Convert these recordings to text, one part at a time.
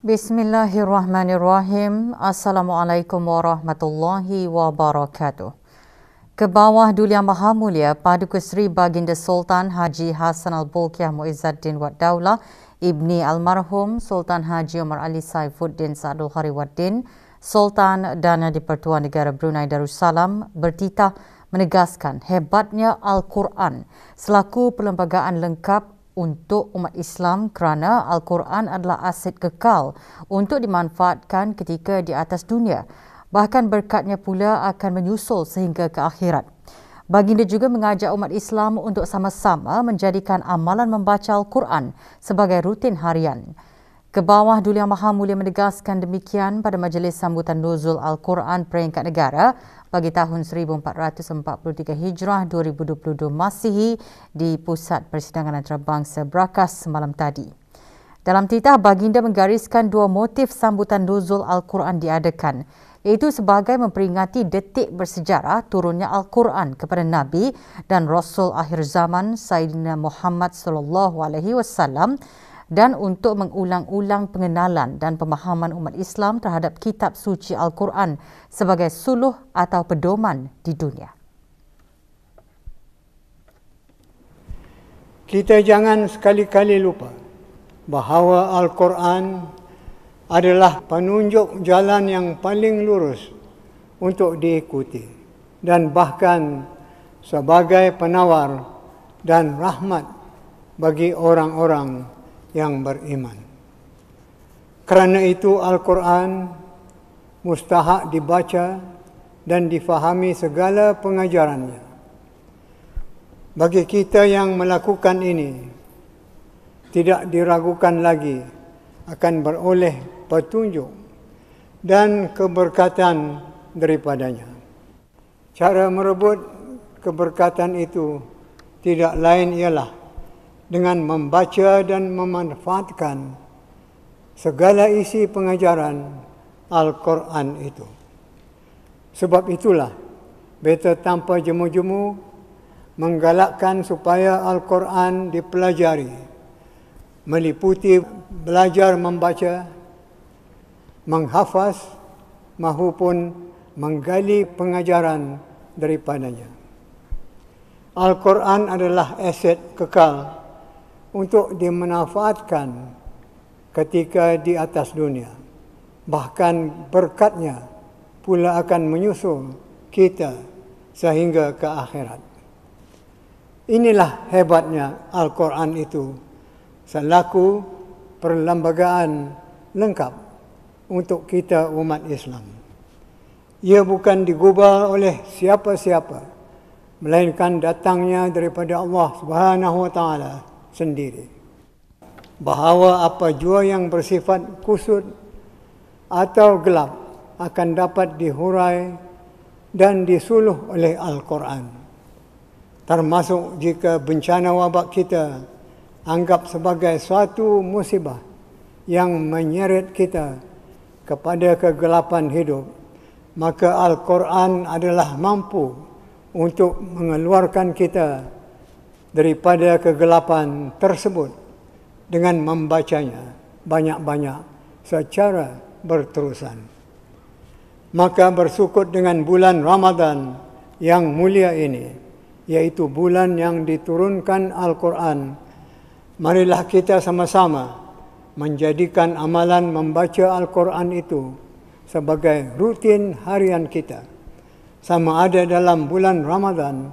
Bismillahirrahmanirrahim. Assalamualaikum warahmatullahi wabarakatuh. Ke bawah Duli Yang Maha Mulia Paduka Seri Baginda Sultan Haji Hassan Al-Bolkiah Muizzaddin Wad Daulah Ibni Almarhum Sultan Haji Omar Ali Saifuddin Saadul Khariwaddin Sultan dan di-Pertuan Negara Brunei Darussalam bertitah menegaskan hebatnya Al-Quran selaku perlembagaan lengkap untuk umat Islam kerana Al-Quran adalah aset kekal untuk dimanfaatkan ketika di atas dunia. Bahkan berkatnya pula akan menyusul sehingga ke akhirat. Baginda juga mengajak umat Islam untuk sama-sama menjadikan amalan membaca Al-Quran sebagai rutin harian. Ke bawah Duli Yang Maha Mulia menegaskan demikian pada majlis sambutan nuzul Al-Quran peringkat negara bagi tahun 1443 Hijrah 2022 Masihi di Pusat Persidangan Antarabangsa Brakas semalam tadi. Dalam titah, Baginda menggariskan dua motif sambutan nuzul Al-Quran diadakan, iaitu sebagai memperingati detik bersejarah turunnya Al-Quran kepada Nabi dan Rasul akhir zaman Sayyidina Muhammad sallallahu alaihi wasallam dan untuk mengulang-ulang pengenalan dan pemahaman umat Islam terhadap kitab suci Al-Quran sebagai suluh atau pedoman di dunia. Kita jangan sekali-kali lupa bahawa Al-Quran adalah penunjuk jalan yang paling lurus untuk diikuti dan bahkan sebagai penawar dan rahmat bagi orang-orang yang beriman. Kerana itu Al-Quran mustahak dibaca dan difahami segala pengajarannya. Bagi kita yang melakukan ini, tidak diragukan lagi akan beroleh petunjuk dan keberkatan daripadanya. Cara merebut keberkatan itu tidak lain ialah dengan membaca dan memanfaatkan segala isi pengajaran Al-Quran itu. Sebab itulah beta tanpa jemu-jemu menggalakkan supaya Al-Quran dipelajari, meliputi belajar membaca, menghafaz mahupun menggali pengajaran daripadanya. Al-Quran adalah aset kekal untuk dimanfaatkan ketika di atas dunia. Bahkan berkatnya pula akan menyusul kita sehingga ke akhirat. Inilah hebatnya Al-Quran itu selaku perlembagaan lengkap untuk kita umat Islam. Ia bukan digubal oleh siapa-siapa, melainkan datangnya daripada Allah Subhanahu Wa Taala sendiri. Bahawa apa jua yang bersifat kusut atau gelap akan dapat dihurai dan disuluh oleh Al-Quran. Termasuk jika bencana wabak kita anggap sebagai suatu musibah yang menyeret kita kepada kegelapan hidup, maka Al-Quran adalah mampu untuk mengeluarkan kita daripada kegelapan tersebut dengan membacanya banyak-banyak secara berterusan. Maka bersukut dengan bulan Ramadan yang mulia ini, iaitu bulan yang diturunkan Al-Quran, marilah kita sama-sama menjadikan amalan membaca Al-Quran itu sebagai rutin harian kita, sama ada dalam bulan Ramadan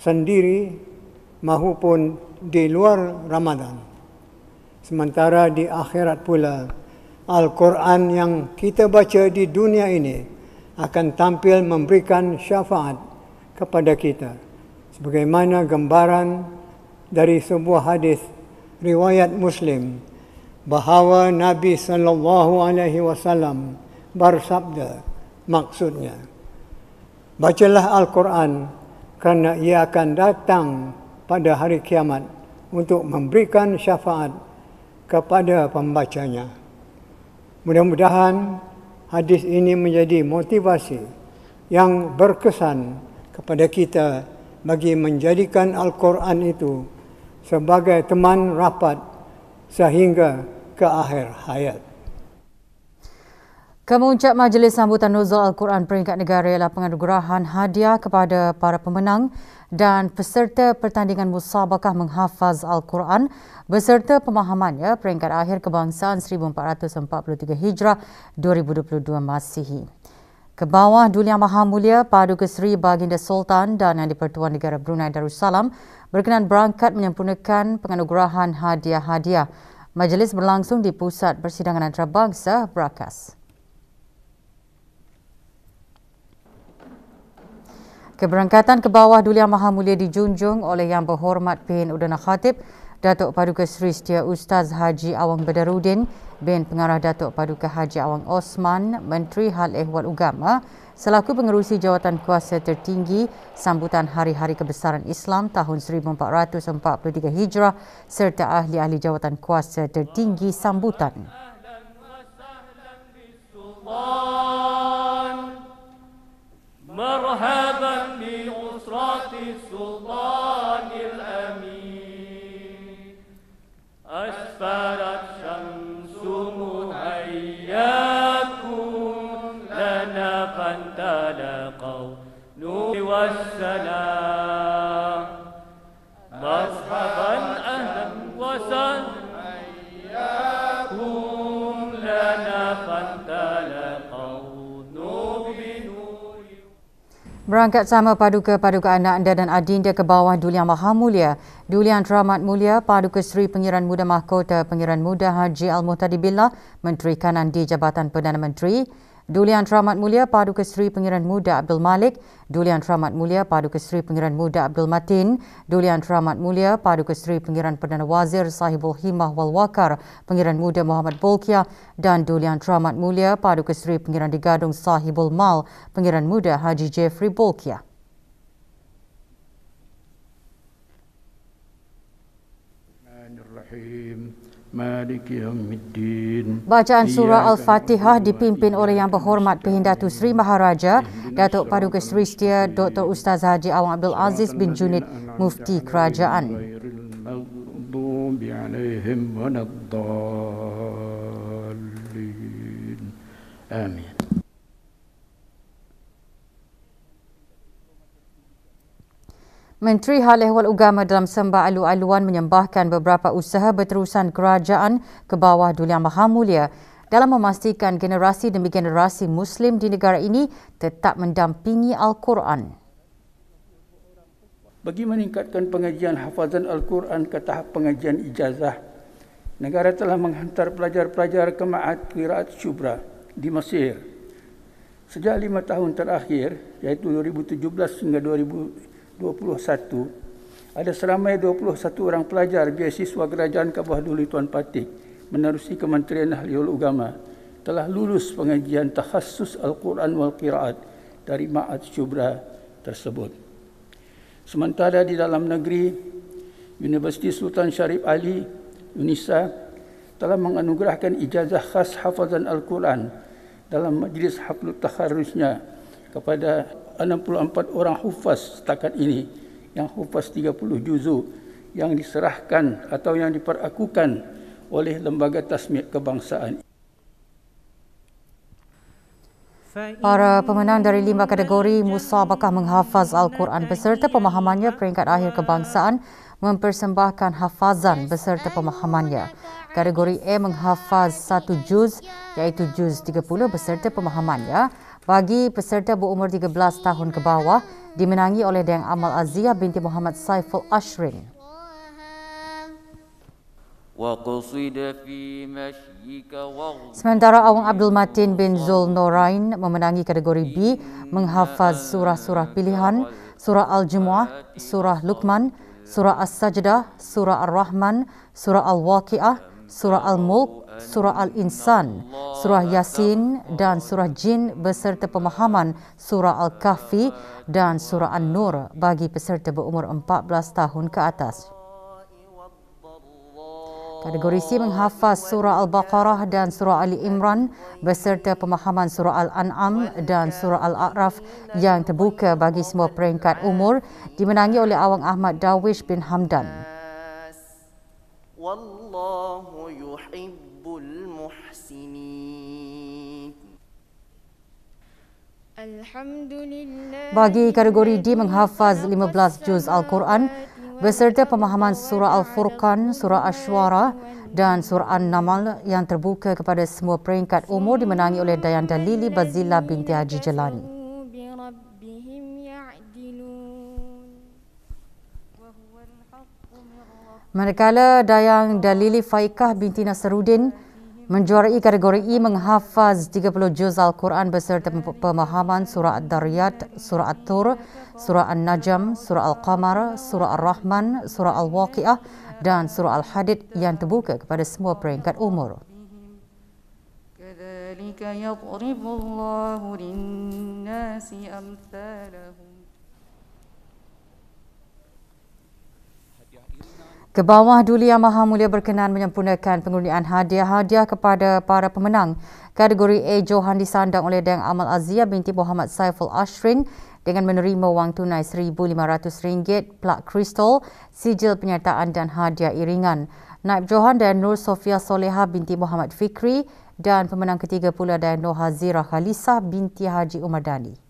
sendiri mahupun di luar Ramadan. Sementara di akhirat pula, Al-Quran yang kita baca di dunia ini akan tampil memberikan syafaat kepada kita, sebagaimana gambaran dari sebuah hadis riwayat Muslim bahawa Nabi sallallahu alaihi wasallam bersabda, maksudnya, bacalah Al-Quran kerana ia akan datang pada hari kiamat untuk memberikan syafaat kepada pembacanya. Mudah-mudahan hadis ini menjadi motivasi yang berkesan kepada kita bagi menjadikan Al-Quran itu sebagai teman rapat sehingga ke akhir hayat. Kemuncak Majlis Sambutan Nuzul Al-Quran peringkat negara ialah penganugerahan hadiah kepada para pemenang dan peserta pertandingan musabakah menghafaz Al-Quran beserta pemahamannya peringkat akhir kebangsaan 1443 Hijrah 2022 Masihi. Ke bawah Duli Yang Maha Mulia Paduka Seri Baginda Sultan dan Yang di-Pertuan Negara Brunei Darussalam berkenan berangkat menyempurnakan penganugerahan hadiah-hadiah. Majlis berlangsung di Pusat Persidangan Antarabangsa Brakas. Keberangkatan ke bawah Duli Yang Maha Mulia dijunjung oleh Yang Berhormat P. Udana Khatib, Datuk Paduka Seri Setia Ustaz Haji Awang Badarudin bin Pengarah Datuk Paduka Haji Awang Osman, Menteri Hal Ehwal Ugama, selaku pengerusi jawatan kuasa tertinggi sambutan Hari-Hari Kebesaran Islam tahun 1443 Hijrah serta ahli-ahli jawatan kuasa tertinggi sambutan. مرحبا بأسرة السلطان الأمين أسفرت شمس مهياكم لنا فانطلقوا نور والسلام مرحبا أهلا وسهلا حياكم لنا فانطلقوا نور Berangkat sama paduka-paduka anak anda dan adinda ke bawah Duli Yang Maha Mulia, Duli Yang Teramat Mulia Paduka Seri Pengiran Muda Mahkota Pengiran Muda Haji Al-Muhtadi Billah, Menteri Kanan di Jabatan Perdana Menteri, Duli Yang Teramat Mulia Paduka Seri Pengiran Muda Abdul Malik, Duli Yang Teramat Mulia Paduka Seri Pengiran Muda Abdul Matin, Duli Yang Teramat Mulia Paduka Seri Pengiran Perdana Wazir Sahibul Himmah wal Waqar Pengiran Muda Muhammad Bolkiah dan Duli Yang Teramat Mulia Paduka Seri Pengiran di Gadung Sahibul Mal Pengiran Muda Haji Jeffrey Bolkiah. Bacaan surah Al-Fatihah dipimpin oleh Yang Berhormat Pehindatu Sri Maharaja Datuk Paduka Seri Setia Dr. Ustaz Haji Awang Abdul Aziz bin Junid Mufti Kerajaan. Amin. Menteri Hal Ehwal Ugama dalam sembah alu-aluan menyembahkan beberapa usaha berterusan kerajaan ke bawah Duli Yang Maha Mulia dalam memastikan generasi demi generasi Muslim di negara ini tetap mendampingi Al-Quran. Bagi meningkatkan pengajian hafazan Al-Quran ke tahap pengajian ijazah, negara telah menghantar pelajar-pelajar ke Ma'had Qiraat Shubra di Mesir. Sejak 5 tahun terakhir, iaitu 2017 hingga 2021, ada seramai 21 orang pelajar beasiswa kerajaan ke bawah Duli Tuan Patik menerusi Kementerian Ahliul Ugama telah lulus pengajian takhassus Al-Quran wal Qiraat dari Ma'had Shubra tersebut. Sementara di dalam negeri, Universiti Sultan Syarif Ali, UNISA, telah menganugerahkan ijazah khas hafazan Al-Quran dalam majlis haflut takharrujnya kepada 64 orang hufaz setakat ini yang hufaz 30 juzuk yang diserahkan atau yang diperakukan oleh Lembaga Tasmiat Kebangsaan. Para pemenang dari 5 kategori musabakah menghafaz Al-Quran beserta pemahamannya peringkat akhir kebangsaan mempersembahkan hafazan beserta pemahamannya. Kategori A menghafaz 1 juz iaitu juz 30 beserta pemahamannya bagi peserta berumur 13 tahun ke bawah dimenangi oleh Dayang Amal Azia binti Muhammad Saiful Ashrin. Sementara Awang Abdul Matin bin Zul Norain memenangi kategori B menghafaz surah-surah pilihan, surah Al-Jumu'ah, surah Luqman, surah As-Sajdah, surah Ar-Rahman, surah Al-Waqi'ah, surah Al-Mulk, surah Al-Insan, surah Yasin dan surah Jin beserta pemahaman surah Al-Kahfi dan surah An-Nur bagi peserta berumur 14 tahun ke atas. Kategori C menghafaz surah Al-Baqarah dan surah Ali Imran beserta pemahaman surah Al-An'am dan surah Al-A'raf yang terbuka bagi semua peringkat umur dimenangi oleh Awang Ahmad Darwish bin Hamdan. Wallahu yuhibbul muhsinin. Bagi kategori D menghafaz 15 juz Al-Quran beserta pemahaman surah Al-Furqan, surah Ash-Shuara dan surah An-Naml yang terbuka kepada semua peringkat umur dimenangi oleh Dayang Dalili Bazila binti Haji Jelani. Manakala Dayang Dalili Faikah binti Nasruddin menjuarai kategori E menghafaz 30 juz Al-Quran beserta pemahaman surah Ad-Dariyat, surah At-Tur, surah An-Najm, surah Al-Qamar, surah Ar-Rahman, surah Al-Waqi'ah dan surah Al-Hadid yang terbuka kepada semua peringkat umur. Kadzalika yadribullahu lin-nasi amsalahum. Kebawah Duli Yang Maha Mulia berkenan menyempurnakan pengundian hadiah-hadiah kepada para pemenang. Kategori A Johan disandang oleh Dayang Amal Azia binti Muhammad Saiful Ashrin dengan menerima wang tunai RM1,500, plak kristal, sijil penyertaan dan hadiah iringan. Naib Johan Dayang Nur Sofia Soleha binti Muhammad Fikri dan pemenang ketiga pula Dayang Nur Hazirah Khalisah binti Haji Umar Dani.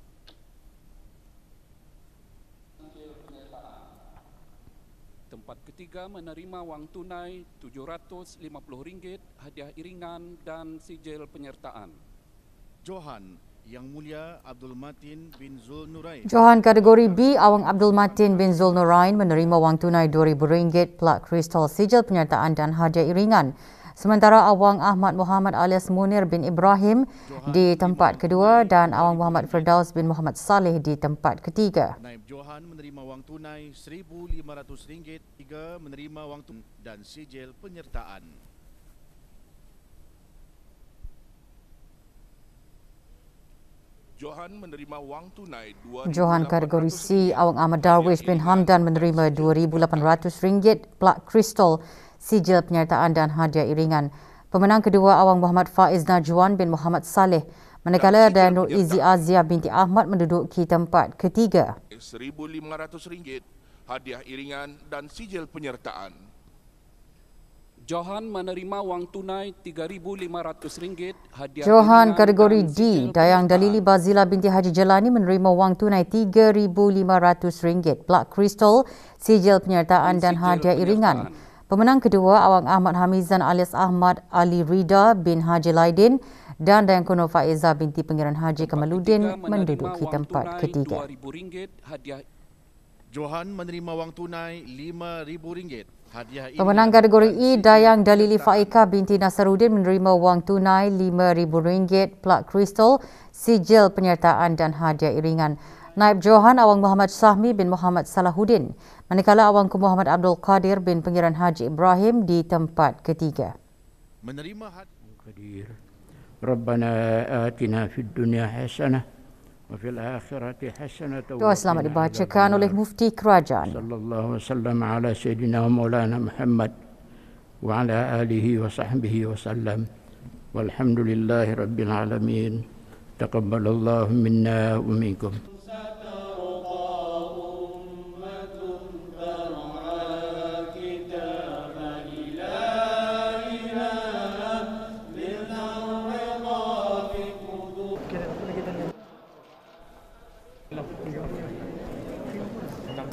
Tempat ketiga menerima wang tunai RM750, hadiah iringan dan sijil penyertaan. Johan Yang Mulia Abdul Matin bin Zul Nurain. Johan kategori B Awang Abdul Matin bin Zul Nurain menerima wang tunai RM2,000, plak kristal, sijil penyertaan dan hadiah iringan. Sementara Awang Ahmad Muhammad alias Munir bin Ibrahim di tempat kedua dan Awang Muhammad Firdaus bin Muhammad Saleh di tempat ketiga. Naib Johan menerima wang tunai RM1,500, tiga menerima wang tunai dan sijil penyertaan. Johan menerima wang tunai Johan kategori C Awang Ahmad Darwish bin Hamdan menerima RM2,800, plak kristal, sijil penyertaan dan hadiah iringan. Pemenang kedua Awang Muhammad Faiz Najwan bin Muhammad Saleh, manakala Dayang Nur Izi Azia binti Ahmad menduduki tempat ketiga. RM1,500, hadiah iringan dan sijil penyertaan. Johan menerima wang tunai RM3,500, hadiah Johan iringan kategori dan D sijil Dayang penyertaan. Dalili Bazila binti Haji Jelani menerima wang tunai RM3,500, plak kristal, sijil penyertaan dan hadiah iringan. Pemenang kedua Awang Ahmad Hamizan alias Ahmad Ali Rida bin Haji Laidin dan Dayang Kuno Faiza binti Pengiran Haji Kamaluddin menduduki tempat ketiga. RM2,000, hadiah. Johan menerima wang tunai RM5,000, hadiah iringan. Pemenang kategori E Dayang Dalili Faika binti Nasaruddin menerima wang tunai RM5,000, plak kristal, sijil penyertaan dan hadiah iringan. Naib Johan Awang Muhammad Sahmi bin Muhammad Salahuddin, manakala Awangku Muhammad Abdul Qadir bin Pengiran Haji Ibrahim di tempat ketiga. Menerima hadiah. Rabbana atina fid dunya hasanah wa fil akhirati hasanah. Doa selamat dibacakan oleh Mufti Kerajaan. Sallallahu wasallam ala sayyidina wa maulana Muhammad wa ala alihi wa sahbihi wa sallam. Walhamdulillahi rabbil alamin. Taqabbalallahu minna wa minkum.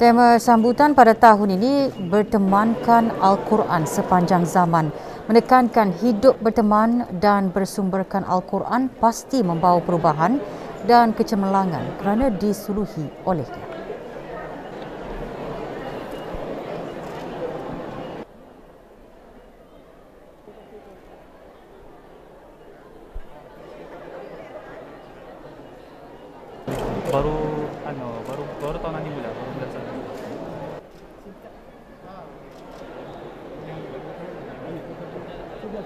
Tema sambutan pada tahun ini bertemankan Al-Quran sepanjang zaman, menekankan hidup berteman dan bersumberkan Al-Quran pasti membawa perubahan dan kecemerlangan kerana disuluhi olehnya. baru tahun ini bulan sana. Sudah.